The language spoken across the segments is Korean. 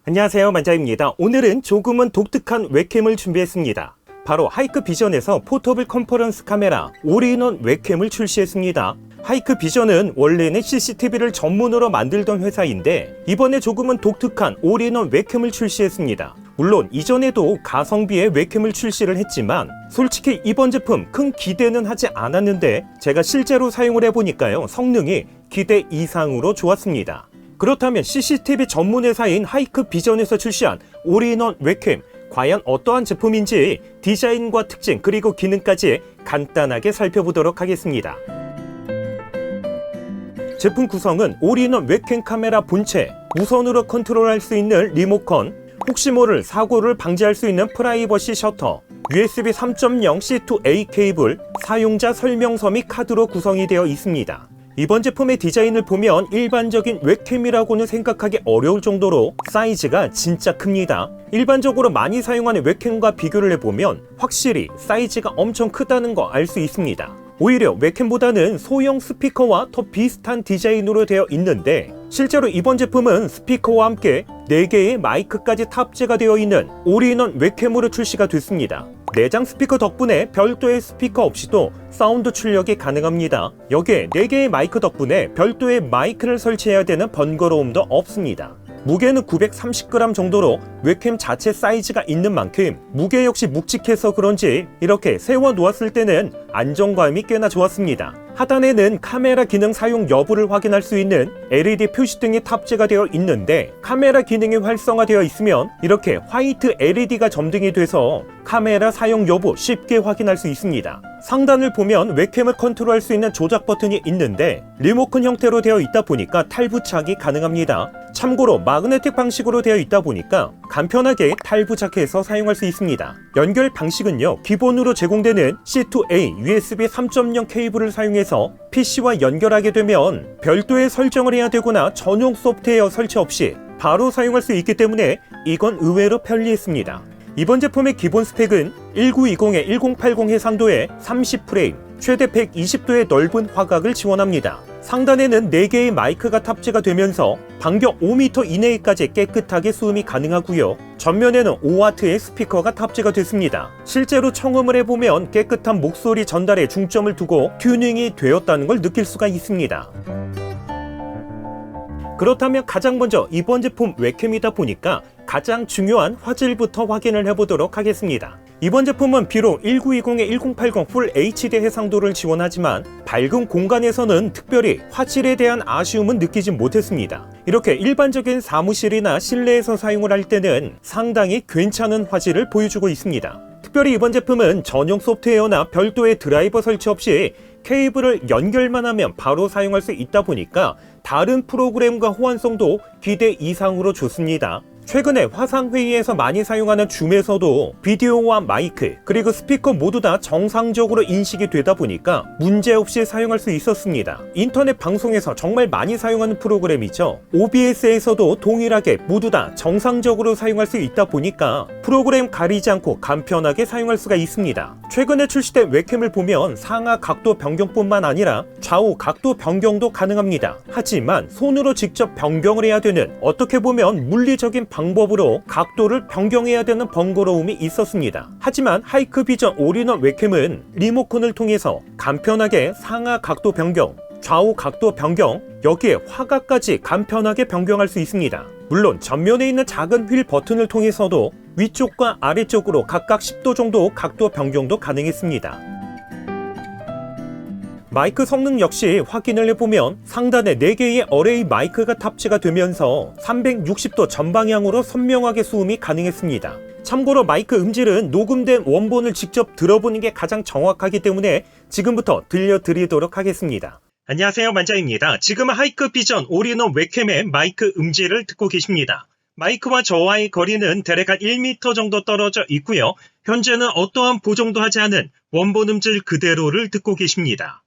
안녕하세요, 만자입니다. 오늘은 조금은 독특한 웹캠을 준비했습니다. 바로 하이크비전에서 포터블 컨퍼런스 카메라 올인원 웹캠을 출시했습니다. 하이크비전은 원래는 CCTV를 전문으로 만들던 회사인데 이번에 조금은 독특한 올인원 웹캠을 출시했습니다. 물론 이전에도 가성비의 웹캠을 출시를 했지만 솔직히 이번 제품 큰 기대는 하지 않았는데 제가 실제로 사용을 해보니까요, 성능이 기대 이상으로 좋았습니다. 그렇다면 CCTV 전문 회사인 하이크비전에서 출시한 올인원 웹캠, 과연 어떠한 제품인지 디자인과 특징 그리고 기능까지 간단하게 살펴보도록 하겠습니다. 제품 구성은 올인원 웹캠 카메라 본체, 무선으로 컨트롤할 수 있는 리모컨, 혹시 모를 사고를 방지할 수 있는 프라이버시 셔터, USB 3.0 C2A 케이블, 사용자 설명서 및 카드로 구성이 되어 있습니다. 이번 제품의 디자인을 보면 일반적인 웹캠이라고는 생각하기 어려울 정도로 사이즈가 진짜 큽니다. 일반적으로 많이 사용하는 웹캠과 비교를 해보면 확실히 사이즈가 엄청 크다는 거 알 수 있습니다. 오히려 웹캠보다는 소형 스피커와 더 비슷한 디자인으로 되어 있는데 실제로 이번 제품은 스피커와 함께 4개의 마이크까지 탑재가 되어 있는 올인원 웹캠으로 출시가 됐습니다. 내장 스피커 덕분에 별도의 스피커 없이도 사운드 출력이 가능합니다. 여기에 4개의 마이크 덕분에 별도의 마이크를 설치해야 되는 번거로움도 없습니다. 무게는 930g 정도로 웹캠 자체 사이즈가 있는 만큼 무게 역시 묵직해서 그런지 이렇게 세워 놓았을 때는 안정감이 꽤나 좋았습니다. 하단에는 카메라 기능 사용 여부를 확인할 수 있는 LED 표시등이 탑재가 되어 있는데 카메라 기능이 활성화되어 있으면 이렇게 화이트 LED가 점등이 돼서 카메라 사용 여부 쉽게 확인할 수 있습니다. 상단을 보면 웹캠을 컨트롤할 수 있는 조작 버튼이 있는데 리모컨 형태로 되어 있다 보니까 탈부착이 가능합니다. 참고로 마그네틱 방식으로 되어 있다 보니까 간편하게 탈부착해서 사용할 수 있습니다. 연결 방식은요, 기본으로 제공되는 C2A USB 3.0 케이블을 사용해서 PC와 연결하게 되면 별도의 설정을 해야 되거나 전용 소프트웨어 설치 없이 바로 사용할 수 있기 때문에 이건 의외로 편리했습니다. 이번 제품의 기본 스펙은 1920에 1080 해상도에 30프레임, 최대 120도의 넓은 화각을 지원합니다. 상단에는 4개의 마이크가 탑재가 되면서 반경 5m 이내까지 깨끗하게 수음이 가능하고요. 전면에는 5W의 스피커가 탑재가 됐습니다. 실제로 청음을 해보면 깨끗한 목소리 전달에 중점을 두고 튜닝이 되었다는 걸 느낄 수가 있습니다. 그렇다면 가장 먼저 이번 제품 웹캠이다 보니까 가장 중요한 화질부터 확인을 해보도록 하겠습니다. 이번 제품은 비록 1920에 1080 풀 HD 해상도를 지원하지만 밝은 공간에서는 특별히 화질에 대한 아쉬움은 느끼지 못했습니다. 이렇게 일반적인 사무실이나 실내에서 사용을 할 때는 상당히 괜찮은 화질을 보여주고 있습니다. 특별히 이번 제품은 전용 소프트웨어나 별도의 드라이버 설치 없이 케이블을 연결만 하면 바로 사용할 수 있다 보니까 다른 프로그램과 호환성도 기대 이상으로 좋습니다. 최근에 화상회의에서 많이 사용하는 줌에서도 비디오와 마이크 그리고 스피커 모두 다 정상적으로 인식이 되다 보니까 문제없이 사용할 수 있었습니다. 인터넷 방송에서 정말 많이 사용하는 프로그램이죠. OBS에서도 동일하게 모두 다 정상적으로 사용할 수 있다 보니까 프로그램 가리지 않고 간편하게 사용할 수가 있습니다. 최근에 출시된 웹캠을 보면 상하 각도 변경뿐만 아니라 좌우 각도 변경도 가능합니다. 하지만 손으로 직접 변경을 해야 되는, 어떻게 보면 물리적인 방법으로 각도를 변경해야 되는 번거로움이 있었습니다. 하지만 하이크비전 올인원 웹캠은 리모컨을 통해서 간편하게 상하 각도 변경, 좌우 각도 변경, 여기에 화각까지 간편하게 변경할 수 있습니다. 물론 전면에 있는 작은 휠 버튼을 통해서도 위쪽과 아래쪽으로 각각 10도 정도 각도 변경도 가능했습니다. 마이크 성능 역시 확인을 해보면 상단에 4개의 어레이 마이크가 탑재가 되면서 360도 전방향으로 선명하게 수음이 가능했습니다. 참고로 마이크 음질은 녹음된 원본을 직접 들어보는 게 가장 정확하기 때문에 지금부터 들려드리도록 하겠습니다. 안녕하세요, 만자입니다. 지금은 하이크비전 올인원 웹캠의 마이크 음질을 듣고 계십니다. 마이크와 저와의 거리는 대략 한 1m 정도 떨어져 있고요. 현재는 어떠한 보정도 하지 않은 원본 음질 그대로를 듣고 계십니다.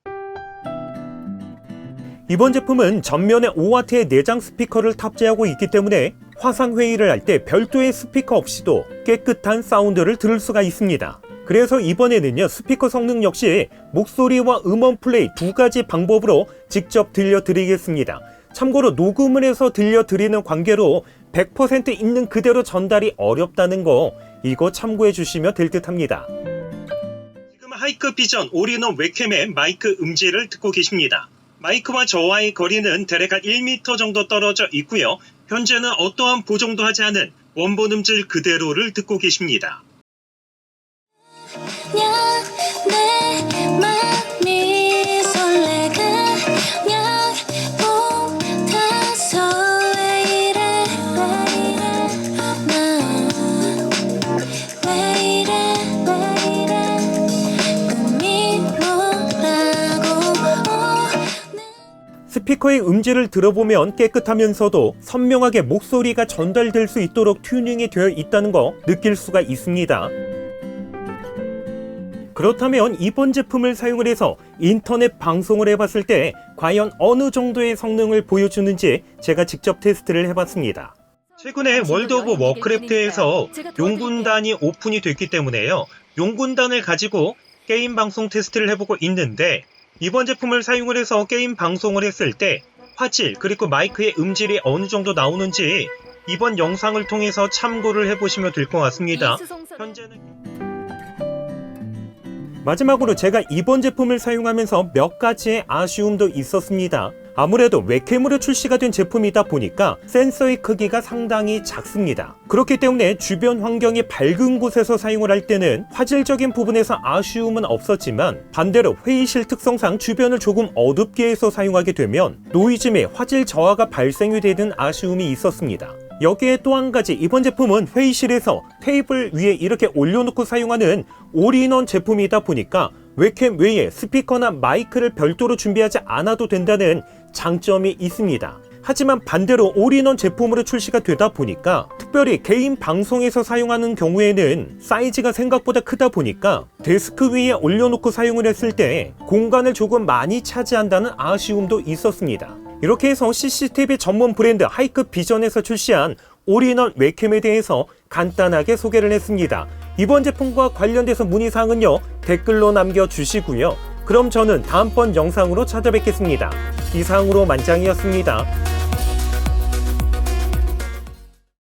이번 제품은 전면에 5W의 내장 스피커를 탑재하고 있기 때문에 화상회의를 할 때 별도의 스피커 없이도 깨끗한 사운드를 들을 수가 있습니다. 그래서 이번에는요, 스피커 성능 역시 목소리와 음원 플레이 2가지 방법으로 직접 들려드리겠습니다. 참고로 녹음을 해서 들려드리는 관계로 100% 있는 그대로 전달이 어렵다는 거 이거 참고해 주시면 될 듯 합니다. 지금 하이크비전 올인원 웹캠의 마이크 음질을 듣고 계십니다. 마이크와 저와의 거리는 대략 1m 정도 떨어져 있고요. 현재는 어떠한 보정도 하지 않은 원본 음질 그대로를 듣고 계십니다. 스피커의 음질을 들어보면 깨끗하면서도 선명하게 목소리가 전달될 수 있도록 튜닝이 되어 있다는 거 느낄 수가 있습니다. 그렇다면 이번 제품을 사용을 해서 인터넷 방송을 해봤을 때 과연 어느 정도의 성능을 보여주는지 제가 직접 테스트를 해봤습니다. 최근에 월드 오브 워크래프트에서 용군단이 오픈이 됐기 때문에요. 용군단을 가지고 게임 방송 테스트를 해보고 있는데 이번 제품을 사용을 해서 게임 방송을 했을 때 화질 그리고 마이크의 음질이 어느 정도 나오는지 이번 영상을 통해서 참고를 해보시면 될 것 같습니다. 현재는 마지막으로 제가 이번 제품을 사용하면서 몇 가지의 아쉬움도 있었습니다. 아무래도 웹캠으로 출시가 된 제품이다 보니까 센서의 크기가 상당히 작습니다. 그렇기 때문에 주변 환경이 밝은 곳에서 사용을 할 때는 화질적인 부분에서 아쉬움은 없었지만 반대로 회의실 특성상 주변을 조금 어둡게 해서 사용하게 되면 노이즈 및 화질 저하가 발생이 되는 아쉬움이 있었습니다. 여기에 또 한 가지 이번 제품은 회의실에서 테이블 위에 이렇게 올려놓고 사용하는 올인원 제품이다 보니까 웹캠 외에 스피커나 마이크를 별도로 준비하지 않아도 된다는 장점이 있습니다. 하지만 반대로 올인원 제품으로 출시가 되다 보니까 특별히 개인 방송에서 사용하는 경우에는 사이즈가 생각보다 크다 보니까 데스크 위에 올려놓고 사용을 했을 때 공간을 조금 많이 차지한다는 아쉬움도 있었습니다. 이렇게 해서 CCTV 전문 브랜드 하이크비전에서 출시한 올인원 웹캠에 대해서 간단하게 소개를 했습니다. 이번 제품과 관련돼서 문의사항은요 댓글로 남겨주시고요. 그럼 저는 다음번 영상으로 찾아뵙겠습니다. 이상으로 만장이었습니다.